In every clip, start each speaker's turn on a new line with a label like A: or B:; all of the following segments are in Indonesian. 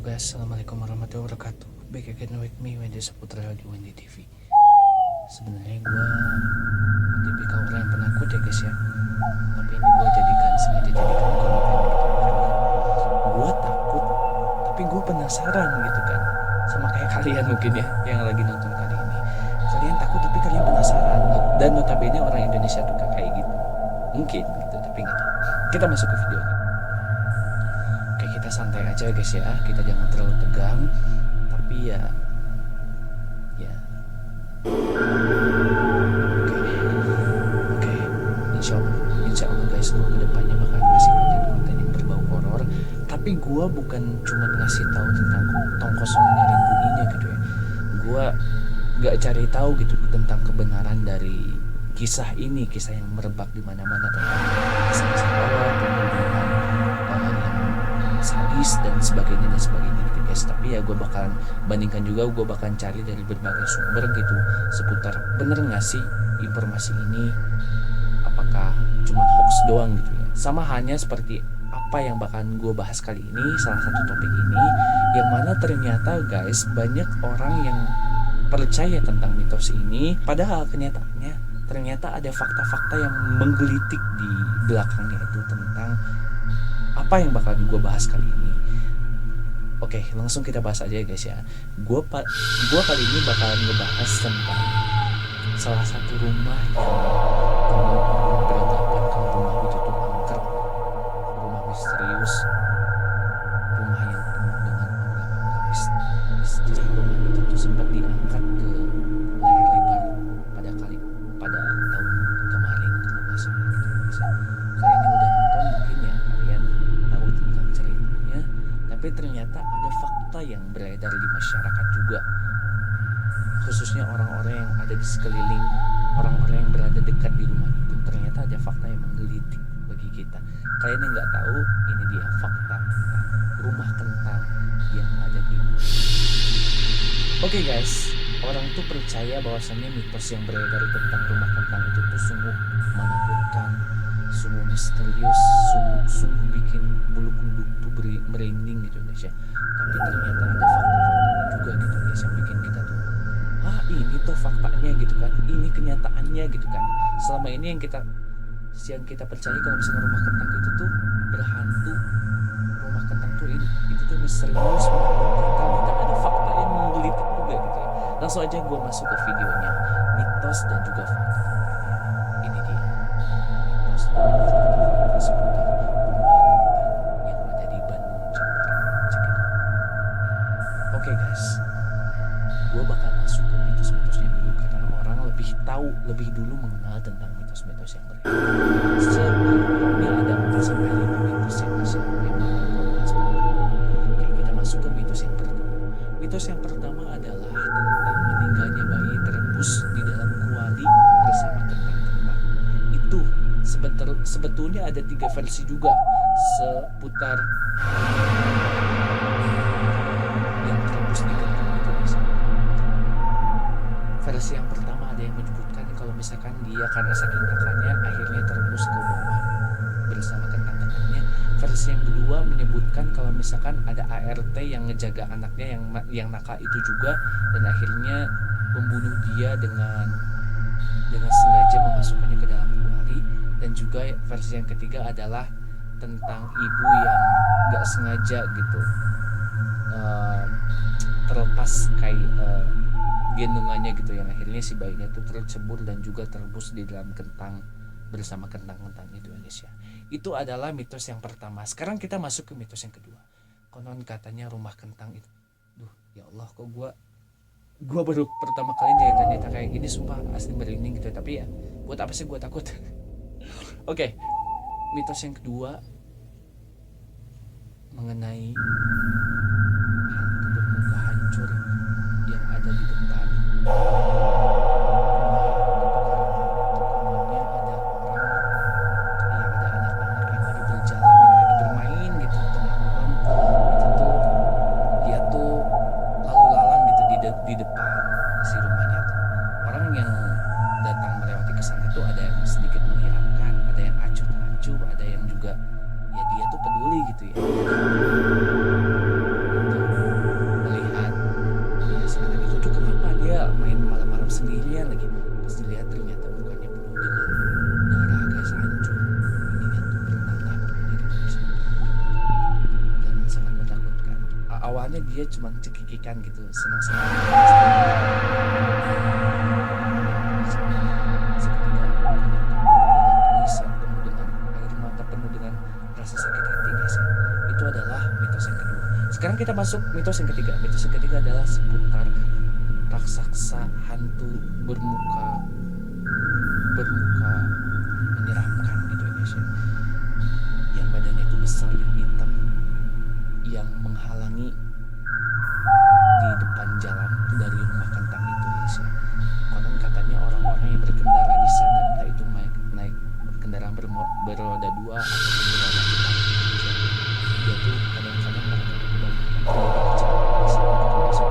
A: guys, assalamualaikum warahmatullahi wabarakatuh. Back again with me, Wendy Saputra di Wendy TV. Sebenarnya gue tipikal orang yang penakut ya guys ya. Tapi ini gue sengaja jadikan konten gitu. Karena gue takut, tapi gue penasaran gitu kan. Sama kayak kalian mungkin ya, yang lagi nonton kali ini. Kalian takut tapi kalian penasaran. Dan notabene orang Indonesia tuh kayak gitu. Mungkin gitu, tapi nggak tahu. Kita masuk ke videonya. Kita santai aja guys ya, kita jangan terlalu tegang, tapi ya oke. Insya Allah guys, gue kedepannya bakal ngasih konten-konten yang berbau horor, tapi gue bukan cuma ngasih tahu tentang tong kosong nyari bunyinya gitu ya. Gue gak cari tahu gitu tentang kebenaran dari kisah ini, kisah yang merebak di mana-mana tentang kisah-kisah horor, pembunuhan sadis dan sebagainya gitu guys. Tapi ya gue bakalan bandingkan juga, gue bakalan cari dari berbagai sumber gitu seputar bener nggak sih informasi ini, apakah cuma hoax doang gitu ya. Sama hanya seperti apa yang bakalan gue bahas kali ini, salah satu topik ini yang mana ternyata guys banyak orang yang percaya tentang mitos ini, padahal kenyataannya ternyata ada fakta-fakta yang menggelitik di belakangnya itu tentang apa yang bakal gue bahas kali ini. Oke, langsung kita bahas aja ya guys ya. Gue kali ini bakalan ngebahas tentang salah satu rumah yang beranggapan kalau rumah itu tuh angker, rumah misterius, rumah yang penuh dengan aura-aura mistis. Rumah itu tuh sempat diangkat ke layar lebar pada tahun kemarin kalau nggak salah gitu guys ya. Kalian yang udah nonton mungkin ya kalian tahu tentang ceritanya, tapi ternyata ada fakta yang beredar di masyarakat juga, khususnya orang-orang yang ada di sekeliling, orang-orang yang berada dekat di rumah itu. Ternyata ada fakta yang menggelitik bagi kita. Kalian yang nggak tahu, ini dia fakta tentang rumah kentang yang ada di Oke guys, orang tuh percaya bahwasannya mitos yang beredar tentang rumah kentang itu tuh sungguh menakutkan, sungguh misterius, sungguh bikin bulu kuduk tuh merinding gitu guys ya. Tapi ternyata ada fakta-faktanya juga gitu guys yang bikin kita tuh, ini tuh faktanya gitu kan, ini kenyataannya gitu kan. Selama ini yang kita percaya kalau misalnya rumah kentang itu tuh berhantu, rumah kentang tuh itu tuh misterius, menakutkan. Ternyata ada fakta yang menggelitik juga gitu ya. Langsung aja gue masuk ke videonya, mitos dan juga fakta. Ini dia mitos dan fakta seputar rumah kentang yang ada di Bandung, Jawa Barat. Oke guys, gue bakal masuk ke mitos-mitosnya dulu karena orang lebih dulu mengenal tentang mitos-mitos yang beredar. Sebelumnya ada 4-5 mitos yang masih memang bahas. Oke, kita masuk ke mitos yang pertama. Mitos yang pertama adalah tentang meninggalnya bayi terebus di dalam kuali bersama kentang-kentang. Itu sebetulnya ada 3 versi juga seputar yang terebus di kentang itu guys. Versi yang pertama ada yang menyebutkan kalau misalkan dia karena saking nakalnya akhirnya terebus ke rumah bersama kentang-kentangnya. Versi yang kedua menyebutkan kalau misalkan ada ART yang ngejaga anaknya yang nakal itu juga, dan akhirnya membunuh dia dengan sengaja memasukkannya ke dalam kuali. Dan juga versi yang ketiga adalah tentang ibu yang gak sengaja gitu terlepas gendongannya gitu, yang akhirnya si bayinya itu tercebur dan juga terbus di dalam kentang bersama kentang-kentang itu guys ya. Itu adalah mitos yang pertama. Sekarang kita masuk ke mitos yang kedua. Konon katanya rumah kentang itu, ya Allah, kok gua baru pertama kali nyata kayak gini, sumpah asli merinding gitu. Tapi ya buat apa sih gua takut. Oke, mitos yang kedua mengenai hantu bermuka hancur yang ada di depan di depan si rumahnya tuh. Orang yang datang melewati ke sana tuh ada yang sedikit menghiraukan, ada yang acuh-acuh, ada yang juga ya dia tuh peduli gitu ya. Gitu. awalnya dia cuma cekikikan gitu, senang-senang. Seketika konon penuh dengan tangisan, penuh dengan air mata, penuh dengan rasa sakit hati guys ya. Itu adalah mitos yang kedua. Sekarang kita masuk mitos yang ketiga. Mitos yang ketiga adalah seputar raksasa hantu bermuka menyeramkan gitu ya guys ya. Yang badannya itu besar dan hitam, yang menghalangi di depan jalan dari rumah kentang itu guys ya. Konon katanya orang-orang yang berkendara di sana, entah itu naik kendaraan beroda dua ataupun beroda empat, dia tuh kadang-kadang mereka tuh kebanyakan terjadi kecelakaan di sana gitu guys ya.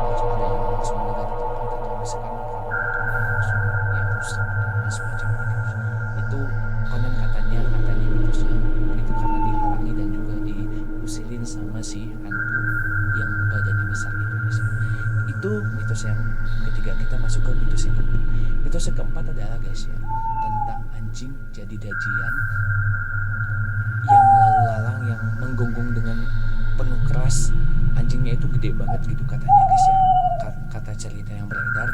A: Langsung ada yang langsung meninggal di tempat, atau misalkan kalau motornya langsung yang rusak dan semacamnya gitu. Itu konon katanya mitosnya itu karena dihalangi dan juga diusilin sama si hantu yang badannya besar itu guys ya. Itu mitos yang ketiga. Kita masuk ke mitos yang keempat. Mitos yang keempat adalah guys ya, tentang anjing jadi dajian yang lalu lalang, yang menggonggong dengan penuh keras. Anjingnya itu gede banget gitu katanya guys ya. Kata cerita yang beredar,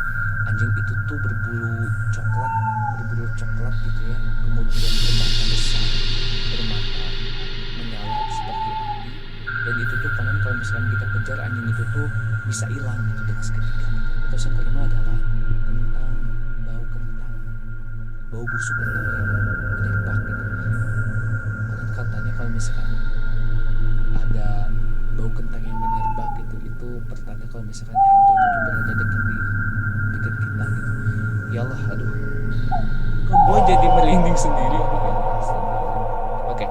A: anjing itu tuh berbulu coklat gitu ya, kemudian bermata besar, bermata menyala seperti api, dan itu tuh konon kalau misalkan kita kejar anjing itu tuh bisa hilang gitu dengan seketika gitu. Terus yang kelima adalah tentang bau kentang, bau busuk kentang yang menyerbak gitu. Konon katanya kalau misalkan ada bau kentang yang menyerbak gitu, itu pertanda kalau misalkan hantu itu tuh berada dekat kita gitu. Ya Allah, aduh, kok gue jadi merinding sendiri, aduh ya Allah, astagfirullahaladzim. Oke,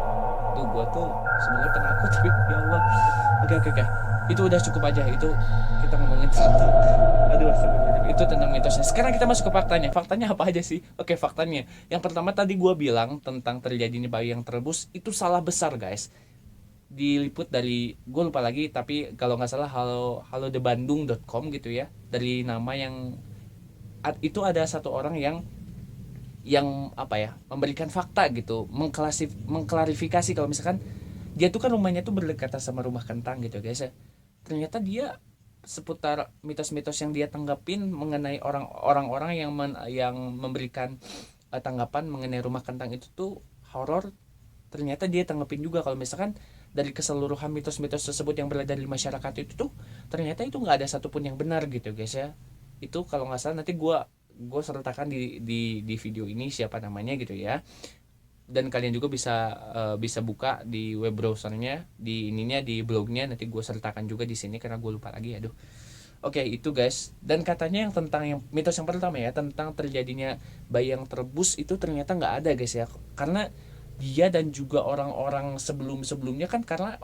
A: tuh gue tuh sebenarnya penakut tapi ya Allah. Oke, itu udah cukup aja. Itu kita ngomongin tentang, aduh astagfirullahaladzim, itu tentang mitosnya. Sekarang kita masuk ke faktanya apa aja sih? Oke, faktanya yang pertama tadi gue bilang tentang terjadinya bayi yang terebus, itu salah besar guys. Diliput dari, gue lupa lagi, tapi kalau nggak salah halodebandung.com gitu ya, dari nama yang itu ada satu orang yang apa ya, memberikan fakta gitu, mengklarifikasi kalau misalkan dia tuh kan rumahnya tuh berdekatan sama rumah kentang gitu guys ya. Ternyata dia seputar mitos-mitos yang dia tanggapin mengenai orang-orang yang memberikan tanggapan mengenai rumah kentang itu tuh horor. Ternyata dia tanggapin juga kalau misalkan dari keseluruhan mitos-mitos tersebut yang beredar di masyarakat itu tuh ternyata itu nggak ada satupun yang benar gitu guys ya. Itu kalau nggak salah nanti gue sertakan di video ini siapa namanya gitu ya, dan kalian juga bisa buka di web browsernya, di ininya, di blognya, nanti gue sertakan juga di sini karena gue lupa lagi, aduh. Oke, itu guys. Dan katanya yang tentang yang mitos yang pertama ya, tentang terjadinya bayi yang terebus, itu ternyata nggak ada guys ya, karena dia dan juga orang-orang sebelumnya kan, karena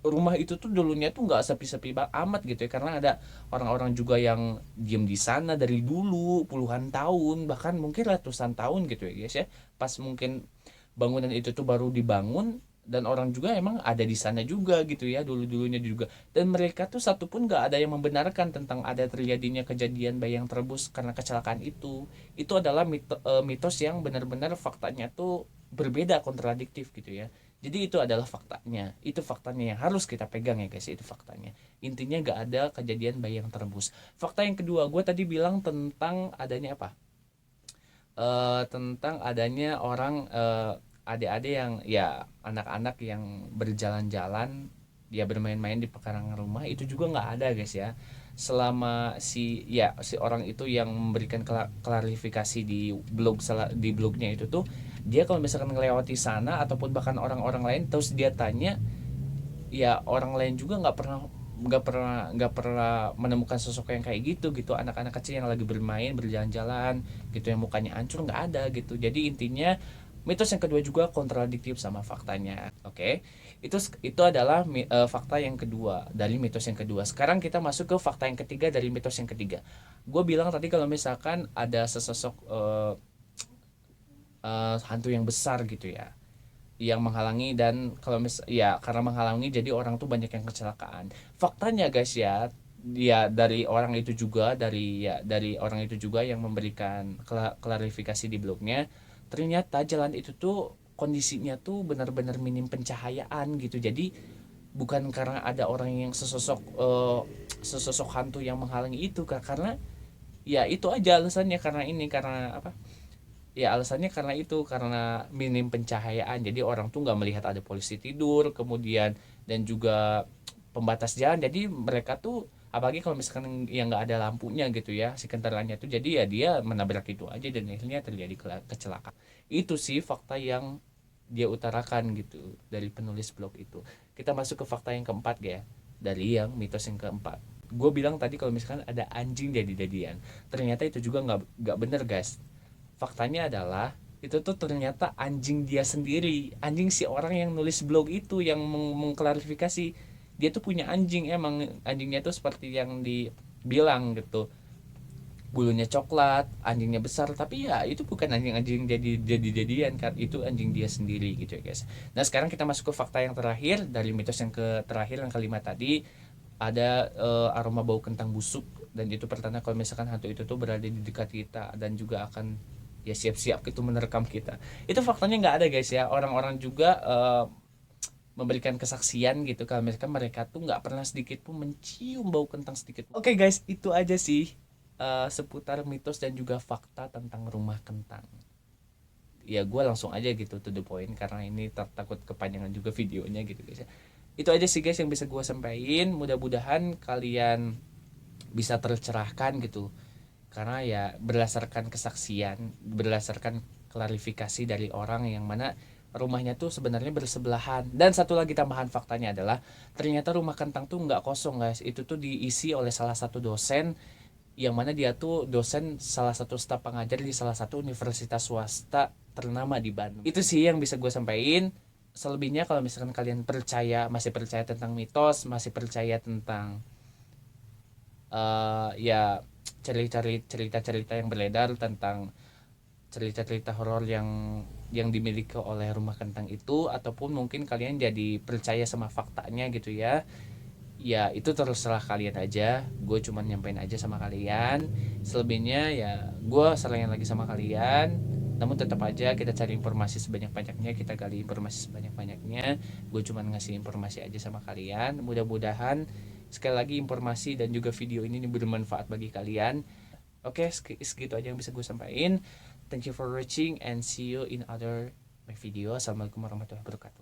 A: rumah itu tuh dulunya tuh nggak sepi-sepi amat gitu ya, karena ada orang-orang juga yang diem di sana dari dulu puluhan tahun, bahkan mungkin ratusan tahun gitu ya guys ya. Pas mungkin bangunan itu tuh baru dibangun, dan orang juga emang ada di sana juga gitu ya dulu-dulunya juga, dan mereka tuh satupun nggak ada yang membenarkan tentang ada terjadinya kejadian bayi yang terebus karena kecelakaan itu. Itu adalah mitos yang benar-benar faktanya tuh berbeda, kontradiktif gitu ya. Jadi itu adalah faktanya, itu faktanya yang harus kita pegang ya guys, itu faktanya. Intinya gak ada kejadian bayi yang terebus. Fakta yang kedua, gue tadi bilang tentang adanya apa? Tentang adanya orang, adik-adik yang ya, anak-anak yang berjalan-jalan, dia bermain-main di pekarangan rumah, itu juga nggak ada guys ya. Selama si orang itu yang memberikan klarifikasi di blognya itu tuh, dia kalau misalkan ngelewati sana ataupun bahkan orang-orang lain terus dia tanya, ya orang lain juga nggak pernah menemukan sosok yang kayak gitu, anak-anak kecil yang lagi bermain berjalan-jalan gitu yang mukanya hancur, nggak ada gitu. Jadi intinya mitos yang kedua juga kontradiktif sama faktanya. Oke, itu adalah fakta yang kedua dari mitos yang kedua. Sekarang kita masuk ke fakta yang ketiga dari mitos yang ketiga. Gue bilang tadi kalau misalkan ada sesosok hantu yang besar gitu ya, yang menghalangi, dan kalau karena menghalangi jadi orang tuh banyak yang kecelakaan. Faktanya guys ya, dia dari orang itu juga, dari orang itu juga yang memberikan klarifikasi di blognya, ternyata jalan itu tuh kondisinya tuh benar-benar minim pencahayaan gitu. Jadi bukan karena ada orang yang sesosok hantu yang menghalangi itu, Kak. Karena ya itu aja alasannya, karena ini, karena apa, ya alasannya karena itu, karena minim pencahayaan. Jadi orang tuh nggak melihat ada polisi tidur, kemudian dan juga pembatas jalan. Jadi mereka tuh, apalagi kalau misalkan yang nggak ada lampunya gitu ya, si kendaraannya tuh, jadi ya dia menabrak itu aja dan akhirnya terjadi kecelakaan. Itu sih fakta yang dia utarakan gitu dari penulis blog itu. Kita masuk ke fakta yang keempat ya, dari yang mitos yang keempat. Gue bilang tadi kalau misalkan ada anjing jadi-jadian, ternyata itu juga nggak bener guys. Faktanya adalah itu tuh ternyata anjing dia sendiri, anjing si orang yang nulis blog itu yang mengklarifikasi. Dia tuh punya anjing, emang anjingnya tuh seperti yang dibilang gitu, bulunya coklat, anjingnya besar, tapi ya itu bukan anjing-anjing jadian kan, itu anjing dia sendiri gitu ya guys. Nah sekarang kita masuk ke fakta yang terakhir dari mitos yang terakhir, yang kelima tadi. Ada aroma bau kentang busuk, dan itu pertanda kalau misalkan hantu itu tuh berada di dekat kita dan juga akan ya siap-siap gitu menerkam kita. Itu faktanya nggak ada guys ya. Orang-orang juga memberikan kesaksian gitu kalau misalkan mereka tuh nggak pernah sedikit pun mencium bau kentang sedikit. Oke guys, itu aja sih seputar mitos dan juga fakta tentang rumah kentang. Ya gue langsung aja gitu to the point, karena ini takut kepanjangan juga videonya gitu guys ya. Itu aja sih guys yang bisa gue sampaikan. Mudah-mudahan kalian bisa tercerahkan gitu, karena ya berdasarkan kesaksian, berdasarkan klarifikasi dari orang yang mana rumahnya tuh sebenarnya bersebelahan. Dan satu lagi tambahan faktanya adalah ternyata rumah kentang tuh nggak kosong guys, itu tuh diisi oleh salah satu dosen, yang mana dia tuh dosen salah satu staf pengajar di salah satu universitas swasta ternama di Bandung. Itu sih yang bisa gue sampaikan. Selebihnya kalau misalkan kalian percaya, masih percaya tentang mitos, masih percaya tentang ya cerita-cerita yang beredar tentang cerita-cerita horor yang dimiliki oleh rumah kentang itu, ataupun mungkin kalian jadi percaya sama faktanya gitu ya, ya itu terserah kalian aja. Gue cuman nyampein aja sama kalian. Selebihnya ya gue selain lagi sama kalian. Namun tetap aja kita cari informasi sebanyak-banyaknya, kita gali informasi sebanyak-banyaknya. Gue cuman ngasih informasi aja sama kalian. Mudah-mudahan sekali lagi informasi dan juga video ini bermanfaat bagi kalian. Oke, segitu aja yang bisa gue sampaikan. Thank you for watching and see you in other video. Assalamualaikum warahmatullahi wabarakatuh.